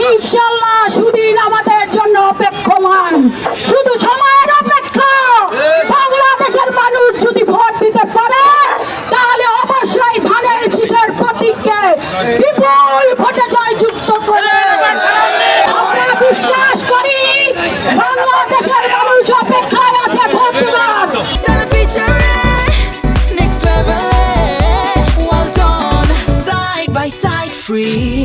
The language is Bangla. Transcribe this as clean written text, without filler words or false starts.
ইনশাআল্লাহ সুদিন আমাদের জন্য অপেক্ষমান, শুধু সময়ের অপেক্ষা। বাংলাদেশের মানুষ যদি ভোট দিতে পারে তাহলে অবশ্যই ধানের শীষের প্রতীককে বিপুল ভোটে জয়যুক্ত করে। আমরা বিশ্বাস করি বাংলাদেশের মানুষ অপেক্ষায় আছে ভোট দেওয়ার। Next level, well done, side by side, free.